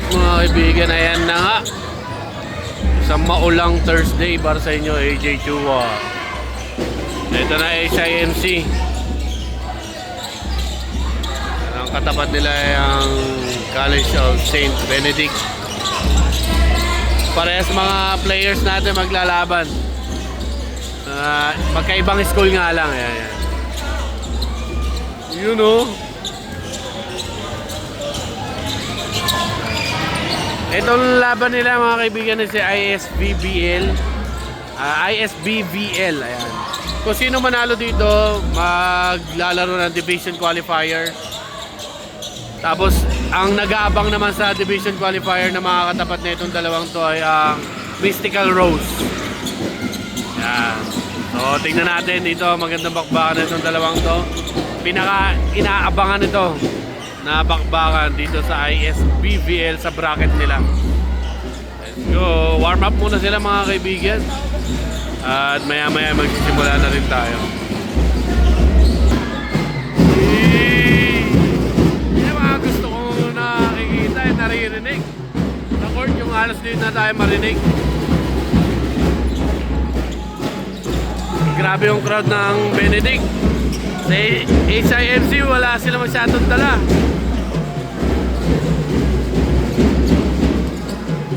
Alright mga kaibigan, ayan na nga. Isang maulang Thursday para sa inyo, AJ Chua. Ito na HIMC. Ang katapat nila ay ang College of St. Benedict. Parehas mga players natin maglalaban. Magkaibang school nga lang. Ayan. You know. Itong laban nila mga kaibigan na si ISBBL. ISBVL. Ayan. Kung sino manalo dito, maglalaro ng division qualifier. Tapos, ang nag-aabang naman sa division qualifier na mga katapat na itong dalawang to ay ang Mystical Rose. Ayan. So, tingnan natin dito. Magandang bakbakan na itong dalawang to. Pinaka inaabangan ito na bakbakan dito sa ISBVL sa bracket nila. Let's go. Warm up muna sila mga kaibigan. At maya maya magsisimula na rin tayo. Yung mga gusto ko nakikita ay naririnig. Sa court yung halos din na tayo marinig. Grabe yung crowd ng Benedict. Sa HIMC wala sila masyadong dala.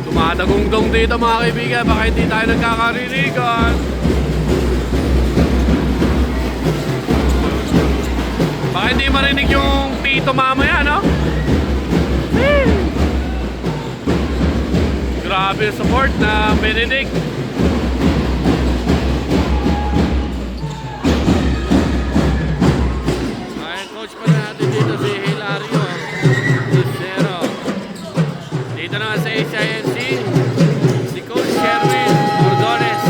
Tumadagungdong dito mga kaibigan, baka hindi tayo nagkakarinigan. Baka hindi marinig yung pito mamaya, no? Grabe yung support na Benedict. Coach pa na natin dito si Hilario Lucero. Dito naman sa HIMC si Coach Sherwin Bordones.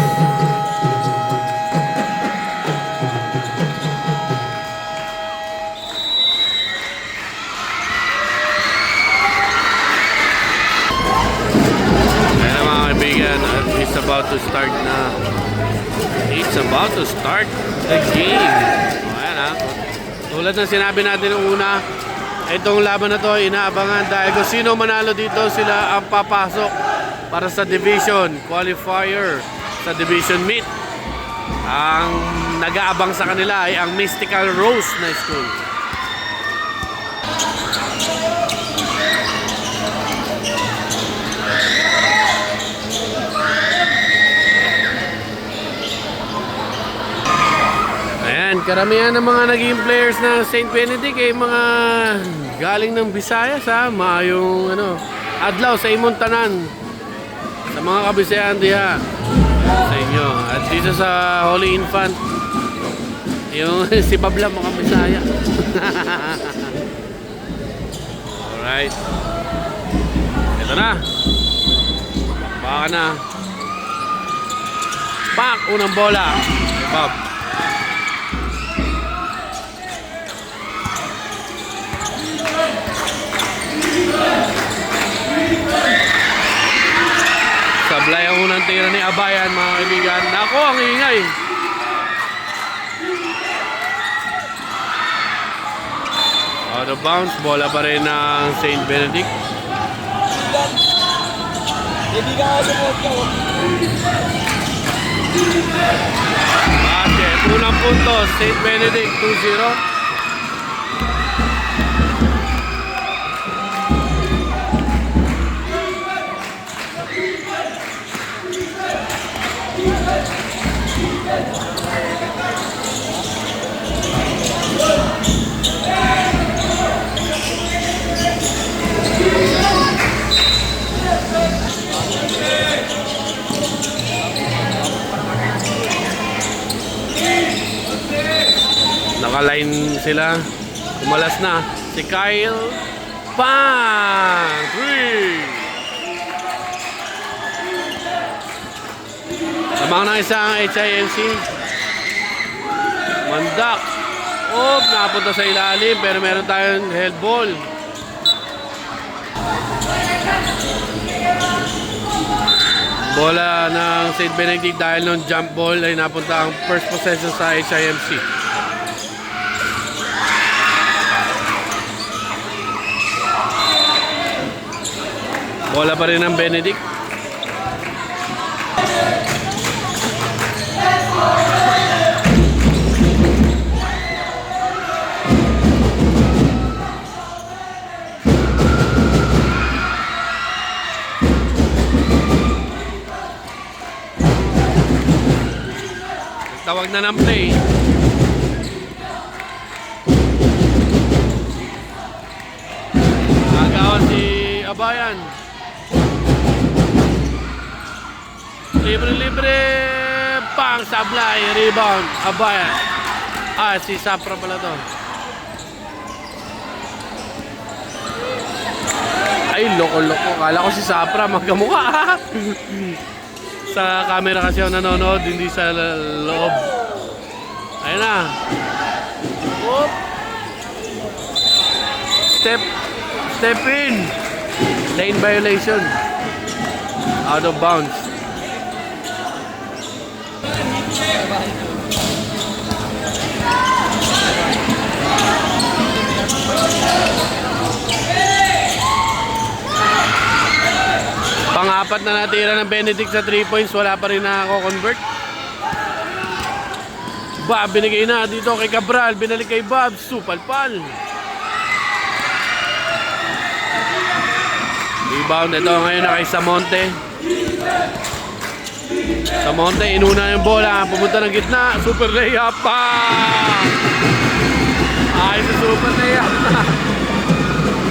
Ayan na mga kaibigan, at it's about to start na. It's about to start the game. Ayan ha. Tulad ng sinabi natin noong una, itong laban na to inaabangan dahil kung sino manalo dito sila ang papasok para sa division qualifier, sa division meet. Ang nag-aabang sa kanila ay ang Mystical Rose na school. Ayan, karamihan ng mga naging players ng St. Benedict ay mga galing ng Visayas ha. Maayong adlaw sa imong tanan. Sa mga kabisayan diha sa inyo. At dito sa Holy Infant, yung si Babla mga Bisaya. Alright. Ito na. Baka na. Pak! Unang bola. Bob. Sablay ang unang tira ni Abayan mga kaibigan. Nako, ang ingay. Out of bounds. Bola pa rin ng St. Benedict. Basket. Unang punto. St. Benedict 2-0. Naka-line sila. Umalas na si Kyle. Bang! 3. Lamang ng isang HIMC. Mandak. Napunta sa ilalim pero meron tayong head ball. Bola ng St. Benedict dahil nung jump ball ay napunta ang first possession sa HIMC. Bola pa rin ng Benedict. Tawag na ng play. Nagawan si Abayan. Libre-libre. Pang sablay. Rebound. Abayan. Si Sapra pala to. Ay, loko-loko. Kala ko si Sapra magkamukha. Sa camera kasi ako nanonood, hindi sa loob. Ayun na. Whoop. Step in. Lane violation. Out of bounds. Pang-apat na natira ng Benedict sa 3 points, wala pa rin nakako-convert. Bob, binigay na dito kay Cabral, binalik kay Bob, supalpal. Rebound ito ngayon na kay Samonte. Samonte, inuna yung bola, pumunta ng gitna, super layup pa! Ay, sa super layup na.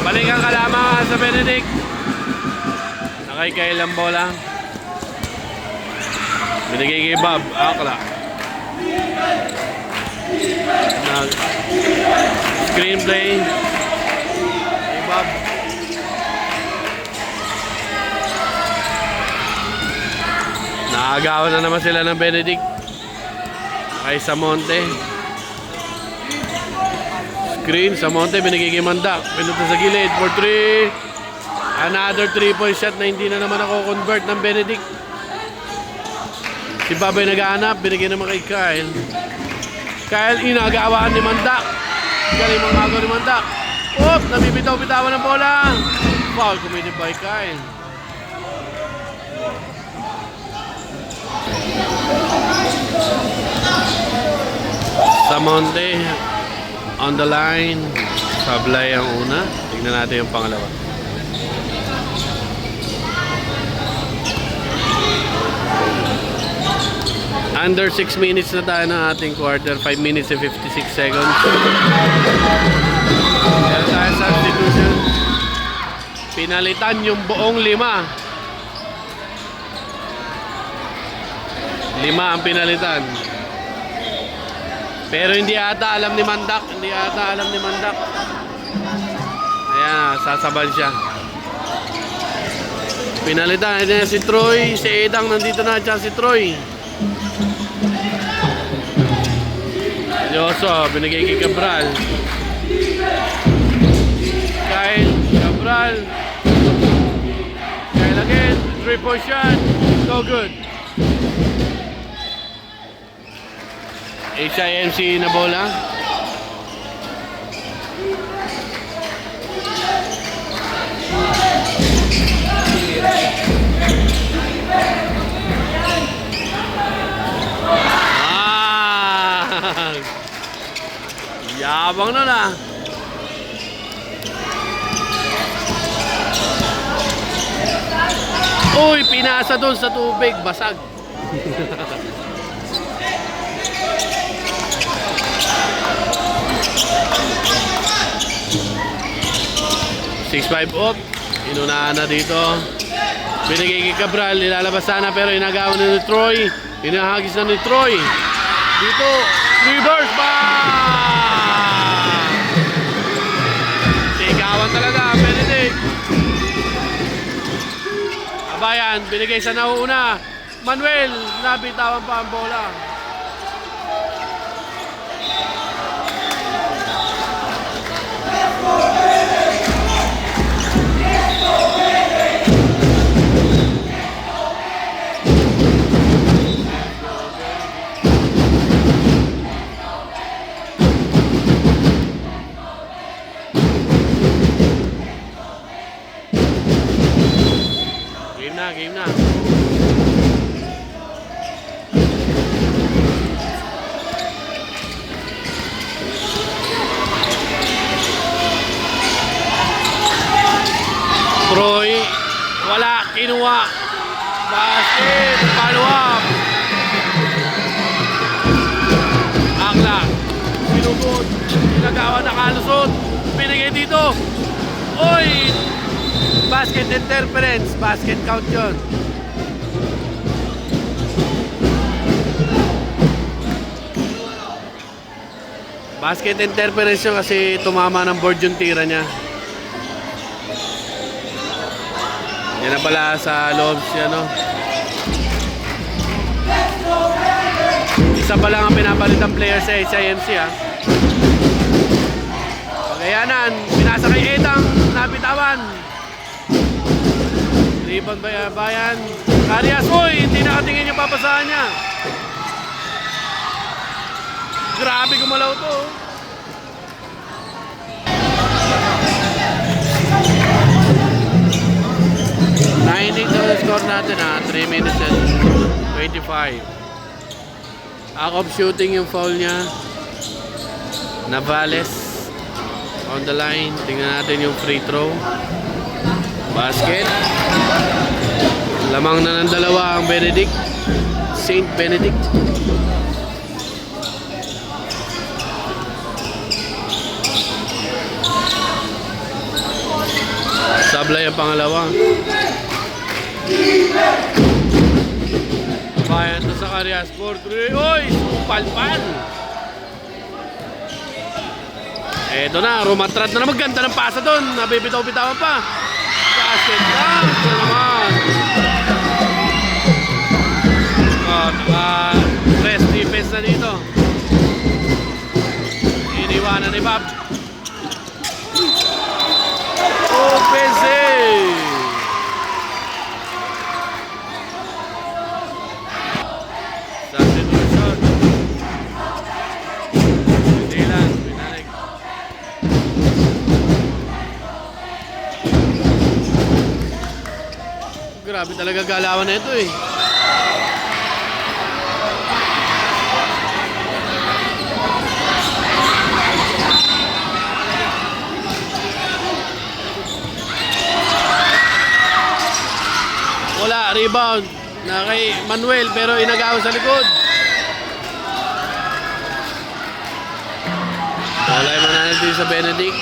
Balikan ka lamang sa Benedict. Nakay kailang bola. Binigay kay Bob. Akla. Screenplay. Kay Bob. Naagawan na naman sila ng Benedict. Nakay Samonte. Screen. Samonte binigay kay Mandak. Pinuto sa gilid. For 3. Another 3-point shot na hindi na naman ako convert ng Benedict. Si Babay nag-aanap, binigay naman kay Kyle. Kyle, inagawaan ni Mandak. Galing mga agaw ni Mandak. Oop, nabibitaw-bitawan ng bola. Foul committed by Kyle. Samonte on the line. Sablay ang una. Tignan natin yung pangalawa. Under 6 minutes na tayo ng ating quarter. 5 minutes and 56 seconds. Meron tayo substitution. Pinalitan yung buong 5. 5 ang pinalitan. Pero hindi ata alam ni Mandak. Ayan, sasaban siya. Pinalitan. Ito si Troy. Si Edang nandito na. Diyan si Troy. Yoso, binigay kay Cabral. Kyle, Cabral. Kyle again. 3-point shot. No good. HIMC na bola. Yabang nun ah. Uy, pinasa doon sa tubig, basag. 6-5 up. Inunahan na dito. Binigay kay Cabral, nilalabas sana pero inagawan na ni Troy. Inahagis na ni Troy. Dito, reverse ba? Sigawan talaga, Benedict. Abayan, binigay sa nauuna. Manuel, nabitawan pa ang bola. na, game na. Troy, wala, kinuha. Basket, follow up. Akla, sinugod, sinagawa, nakalusot. Pinigay dito. Oy! Basket interference, basket count yun. Basket interference yun kasi tumama ng board yung tira niya. Yan na pala sa loob siya, no? Isa pa lang ang pinapalit ng player sa SIMC, ha? Pagayanan, pinasa kay Edang, napitawan. Rebound bayan. Arias, uy, hindi nakatingin yung papasahan niya. Grabe gumalaw to. 9-8 na score natin, ha. 3 minutes and 25. Out of shooting yung foul niya. Navales on the line. Tingnan natin yung free throw. Basket. Lamang na ng dalawa ang Benedict. Saint Benedict. Sablay ang pangalawa. Bayan to sa Carias. 4-3. Oy! Palpan! Eto na, rumatrat na naman. Ganda ng pasa doon. Nabibitaw-bitawan pa. Basket lang. Ito naman. Press defense na dito. Iniwanan ni Bob. Offensive! Substitution. Hindi lang. Pinalik. Grabe talaga galawan na ito, eh. Wala, rebound na kay Manuel pero inagawa sa likod. Wala yung mananatili sa Benedict.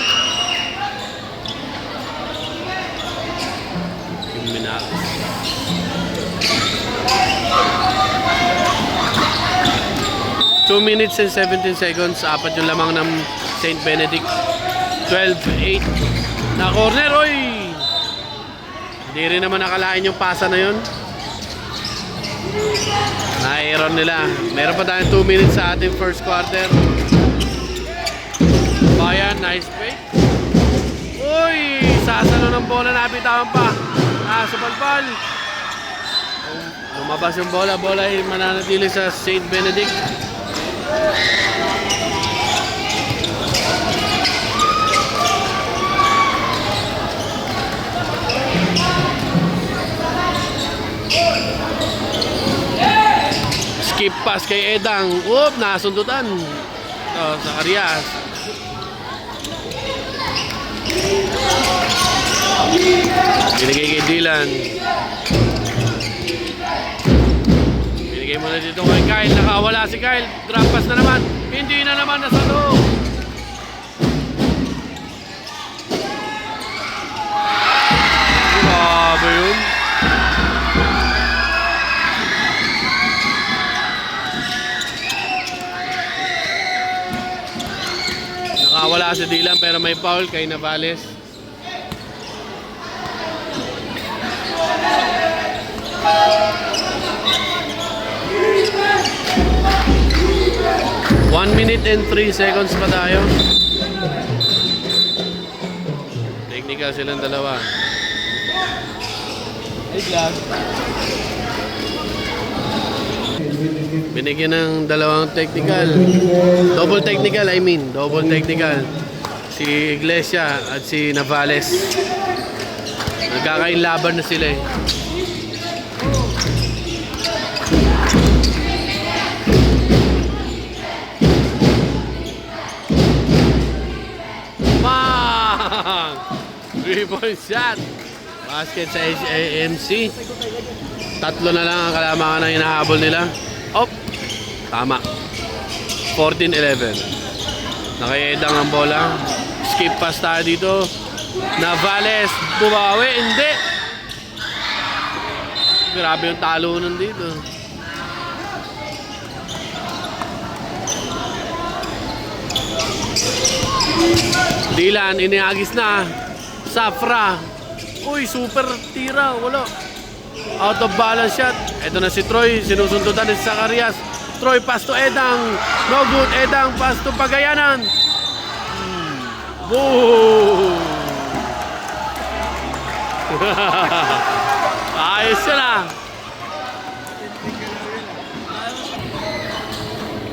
Yung minako. Two minutes and 17 seconds. Apat yung lamang ng Saint Benedict. 12-8 na corner. Oy! Hindi rin naman nakalain yung pasa na yun. Na-error nila. Meron pa tayong 2 minutes sa ating first quarter. Bayan, nice play. Uy! Sasalo ng bola, napitawan pa. Sa palpal. Lumabas yung bola. Bola ay mananatili sa Saint Benedict. Skip pass kay Edang. Oop, nasundutan. Ito, sa Arias. Binigay kay Dylan. Binigay mo na dito kay Kyle. Nakawala si Kyle. Drop pass na naman. Hindi na naman nasa loob. Grabe yun. Nakawala si Dylan pero may foul kay Navales. One minute and 3 seconds pa tayo. Technical silang dalawa. Hey, vlog. Binigyan ng dalawang technical. Double technical, I mean. Double technical. Si Iglesia at si Navales. Nagkakainlaban na sila, eh. 3-point shot. Basket sa AMC. Tatlo na lang ang kalamangan na hinahabol nila. Oh, tama. 14-11. Nakaedang ang bola. Skip pass tayo dito. Navales, bumawi. Hindi. Grabe yung talunan dito. Dylan, iniagis na. Safra. Uy, super tira. Wala. Out of balance shot. Ito na si Troy. Sinusundutan ni Zacarias. Troy, pass to Edang. No good. Edang, pass to Pagayanan. Boom! Ayos siya na.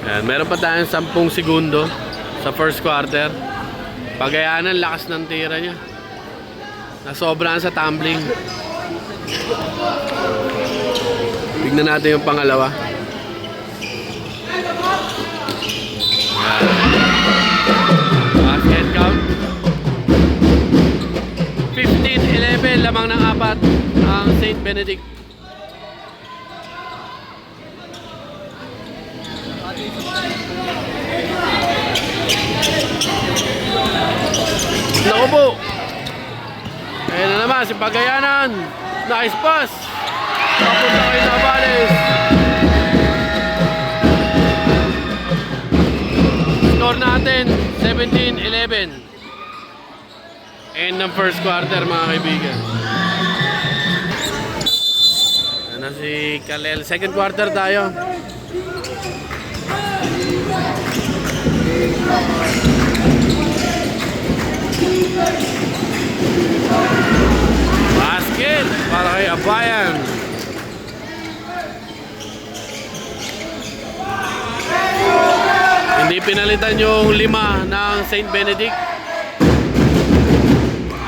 Ayan, meron pa tayong 10 segundo sa first quarter. Pagayanan, lakas ng tira niya. Nasobrahan sa tumbling. Tignan natin yung pangalawa. Ayan. Basket count. 15-11, lamang ng 4 ang St. Benedict. Naku po. Ayan na naman si Pagayanan. Nice pass. Papunta kay Navales. Score natin 17-11. End ng first quarter mga kaibigan. Ayan na si Kalel. Second quarter tayo. Basket para kay Abayan. Hindi pinalitan yung 5 ng St. Benedict.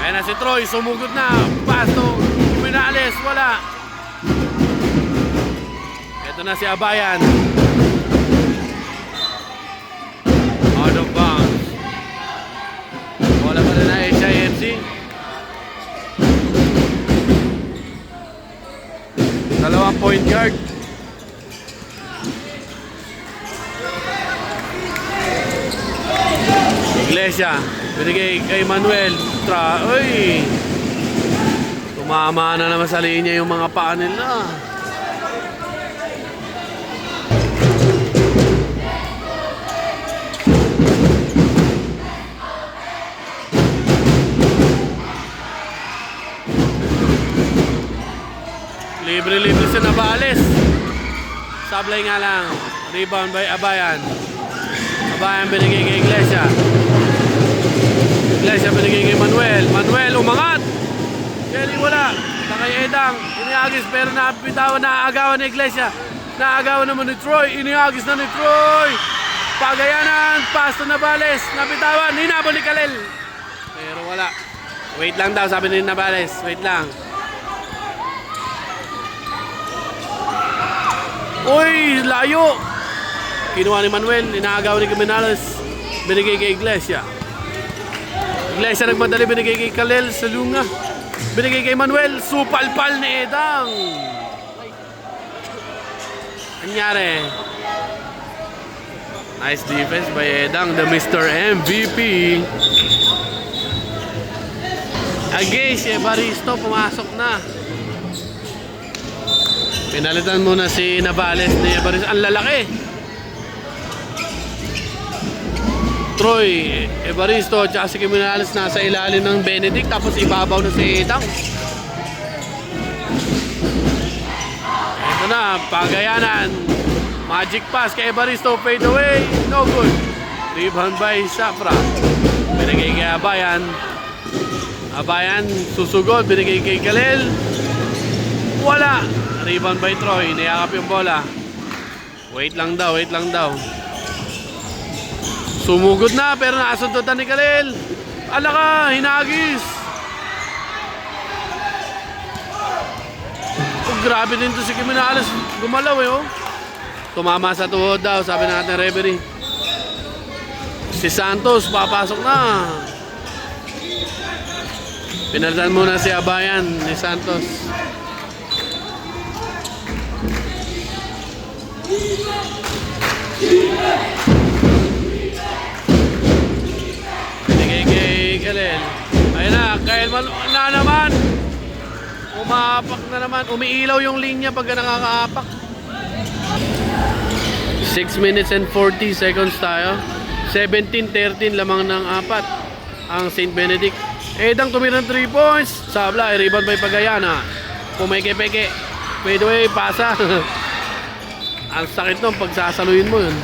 Ayan na si Troy, sumugod na. Pass to Minales, wala. Ito na si Abayan. Out of bounds. Wala pa rin na HIMC. Dalawang point guard. Iglesia, binigay kay Manuel. Uy! Tumama na naman sa linya yung mga paa nila. Libre-libre si Navales. Sablay nga lang. Rebound by Abayan. Abayan binigay kay Iglesia. Iglesia binigay kay Manuel. Manuel umangat. Kelly wala. Takay Edang. Iniagis pero napitawan. Naaagawan ni Iglesia. Naaagawan naman ni Troy. Iniagis na ni Troy. Pagayanan. Pass to Navales. Napitawan. Hinabol ni Kalel. Pero wala. Wait lang daw sabi ni Navales. Wait lang. Uy, layo! Kinuha ni Manuel, inaagaw ni Caminales. Binigay kay Iglesia. Iglesia nagmadali, binigay kay Kalel sa lunga. Binigay kay Manuel, supalpal ni Edang. Anyari? Nice defense by Edang, the Mr. MVP. Agay, si Evaristo pumasok na. Pinalitan muna si Navales ni Evaristo. Ang lalaki. Troy, Evaristo, tsaka si Caminales nasa ilalim ng Benedict. Tapos ibabaw na si Edang. Ito na, Pagayanan. Magic pass kay Evaristo. Fade away. No good. Rebound by Safra. Binigay kay Abayan. Abayan, susugod. Binigay kay Kalel. Wala. Rebound by Troy, niyakap yung bola. Wait lang daw, wait lang daw. Sumugod na pero nakasundutan ni Kalel. Ala ka, hinagis. Oh, grabe din to si Caminales. Gumalaw eh oh. Tumama sa tuhod daw, sabi natin referee. Si Santos, papasok na. Pinalitan muna si Abayan ni Santos. Binigay kay Kalel. Ayun na, Kyle na naman. Umapak na naman. Umiilaw yung linya pag nakakaapak. 6 minutes and 40 seconds tayo. 17-13 lamang ng apat ang St. Benedict. Edang tumira ng 3 points. Sabla, rebound by Pagayana. Pumeke-peke. Pwede way, pasa. Ang sakit nung pagsasaluin mo yun.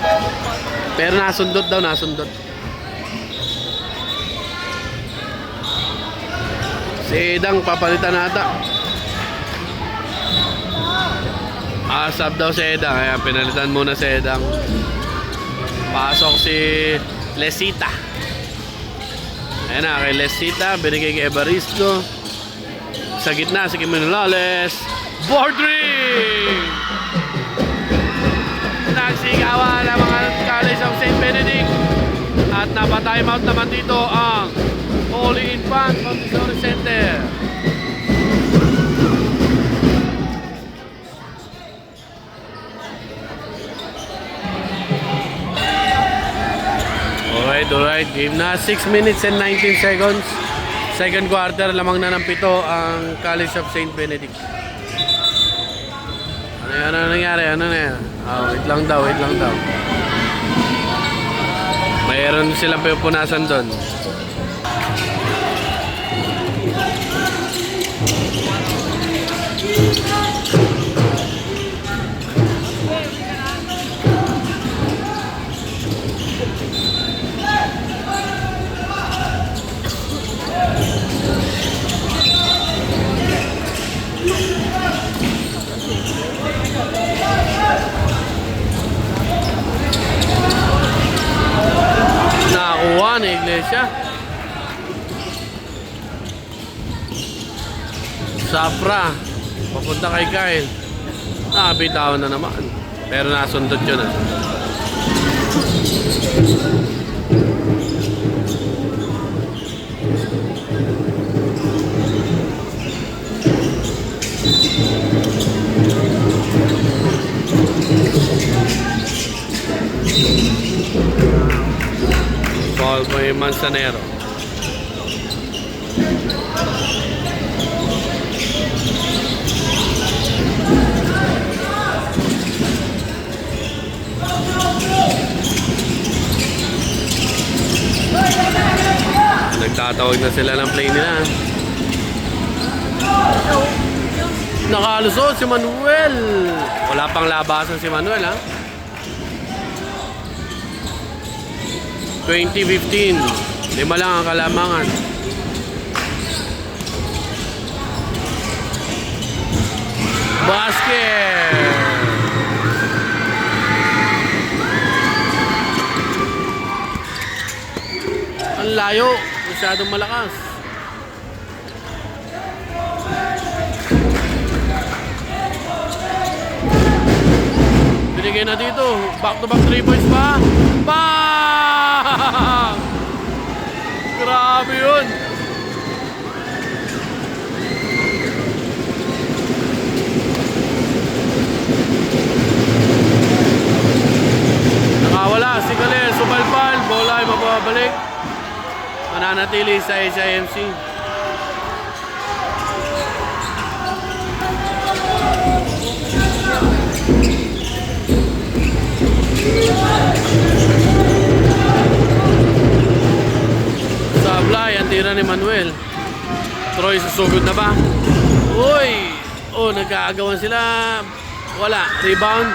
Pero nasundot daw, nasundot. Si Edang papalitan nata. Asap daw si Edang, kaya pinalitan muna si Edang. Pasok si Lesita. Ayan na, kay Lesita, binigay kay Evaristo. Sa gitna, si Kiminolales. Bordering! Nagsigawan ang mga College of St. Benedict. At napatime out naman dito ang Holy Infant Montessori Center. Alright, game na. 6 minutes and 19 seconds. Second quarter, lamang na ng 7 ang College of St. Benedict. Ano nangyari? Ano na yan? Wait lang daw. Mayroon silang pupunasan doon. Nakakuha ni Iglesia. Safra papunta kay Kyle. Bitawan na naman. Pero nasundot yun ah. Foul po yung Manzanero. Nagtatawag na sila ng play nila. Nakalusot si Manuel. Wala pang labasan si Manuel ha. 2015. 5 lang ang kalamangan. Basket. Ang layo. Masyadong malakas. Binigay na dito. Back to back 3 points pa. Bang! Grabe yun. Nakawala si Kalel. Subalpal. Bola ay mababalik. Mananatili sa HIMC. Sablay, ang tira ni Manuel. Troy, susugod na ba? Uy! Oh, nagkaagawan sila. Wala. Rebound.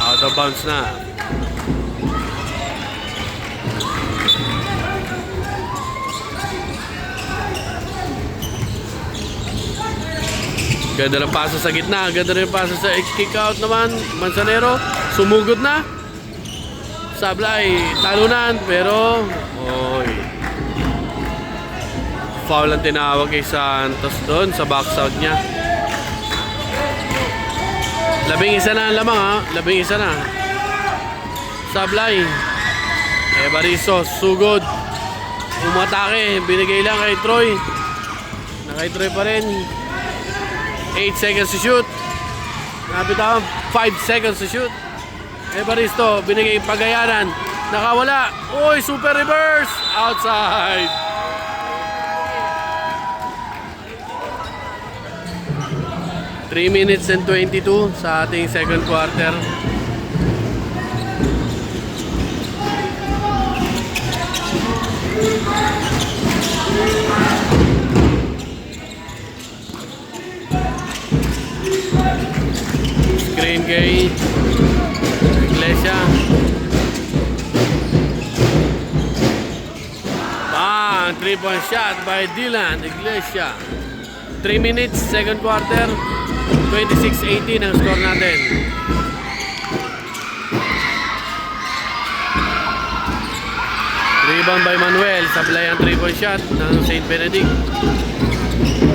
Out of bounds na. Ganda ng paso sa gitna. Ganda rin paso sa kick out naman. Manzanero. Sumugod na. Sablay. Talunan. Pero oy. Foul ang tinawag kay Santos doon sa box out niya. 11 na ang lamang ha. 11 na. Sablay. Evaristo. Sugod. Umatake. Binigay lang kay Troy. Naka-try pa rin. 8 seconds to shoot. Nabitawan, 5 seconds to shoot. Evaristo, binigay Pagayanan. Nakawala. Uy, super reverse. Outside. Three minutes and 22 sa ating second quarter. Screen kay Iglesia. Bang! 3-point shot by Dylan Iglesia. 3 minutes, second quarter. 26-18 ang score natin. Rebound by Manuel. Sablay ang 3-point shot ng St. Benedict.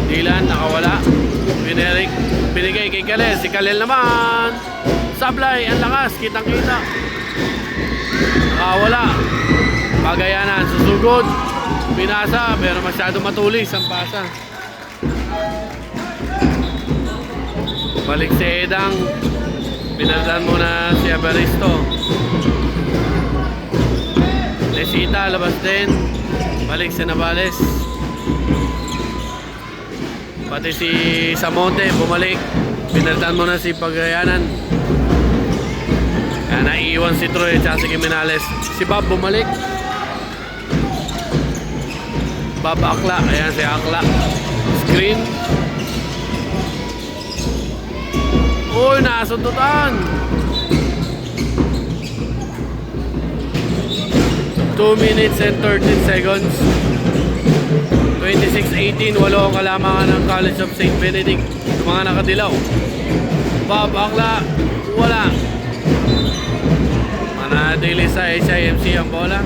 Dylan nakawala. Binigay kay Kalel. Si Kalel naman. Sablay ang lakas. Kitang kita. Nakawala. Pagayanan. Susugod. Pinasa. Pero masyado matulis ang pasa. Balik si Edang. Pinalitan muna si Evaristo. Lesita, labas din. Balik si Navales. Pati si Samonte, bumalik. Pinalitan muna si Pagayanan. Kaya naiiwan si Troy at si Jimenales. Si Bob bumalik. Bob Akla. Ayan si Akla. Screen. Uy, nasundutan. 2 minutes and 13 seconds. 26-18. Walo ang kalamangan ng College of St. Benedict. Yung mga nakadilaw. Bob Akla. Wala. Manadili sa HIMC ang bola.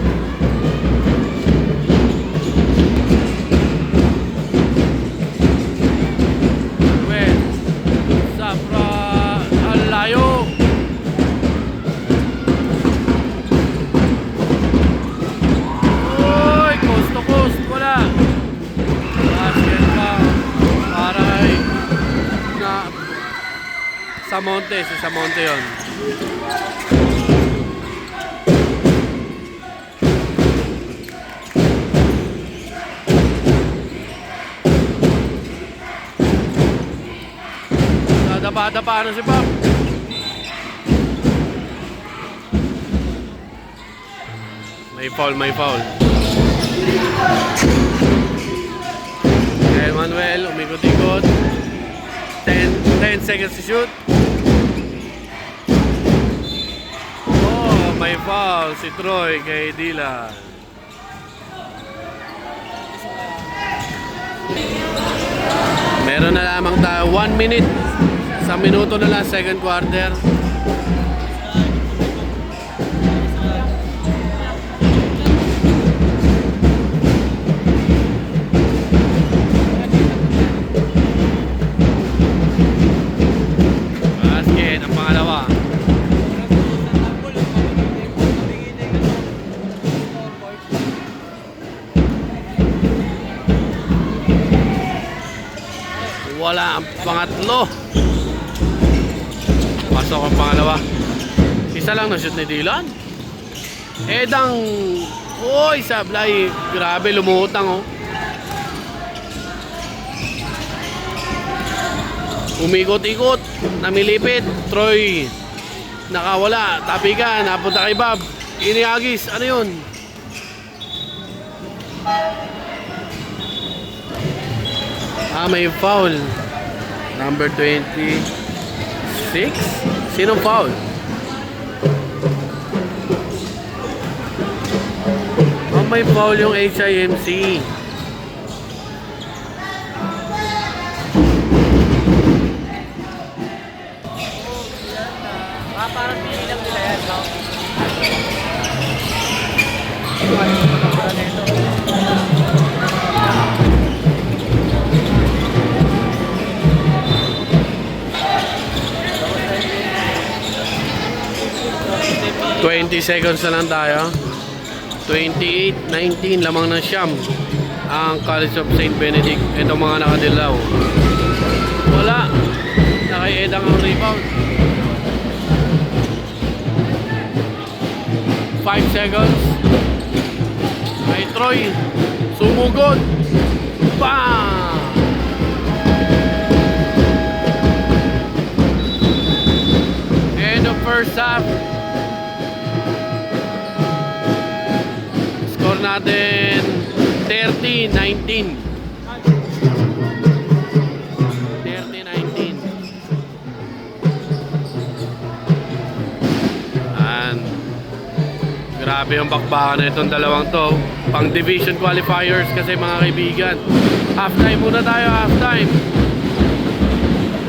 Samonte, si Samonte yun. Dadapa-dapa na si Bob. May foul. And Manuel, umikot-ikot. 10 seconds to shoot. May foul si Troy kay Dylan. Meron na lamang tayo 1 minute. Sa minuto na lang second quarter. Basket ang pangalawa. Wala ang pangatlo. Pasok ang pangalawa. Isa lang na shoot ni Dylan. Edang. Oy, sablay. Grabe, lumutang oh. Umikot-ikot. Namilipit. Troy. Nakawala. Tapikan. Napunta kay Bob. Iniagis. Ano yun? May foul. Number 26. Sinong foul? May foul yung HIMC. Parang pinilang nila yan, no? 20 seconds na lang tayo. 28-19 lamang ng siyam ang College of St. Benedict. Ito mga nakadilaw. Wala. Naka-edang ang rebound. 5 seconds. Kay Troy. Sumugod. Bang! End of first half. Score natin 30-19. 30-19. And grabe yung bakbakan na itong dalawang to. Pang division qualifiers kasi mga kaibigan. Halftime muna tayo, halftime.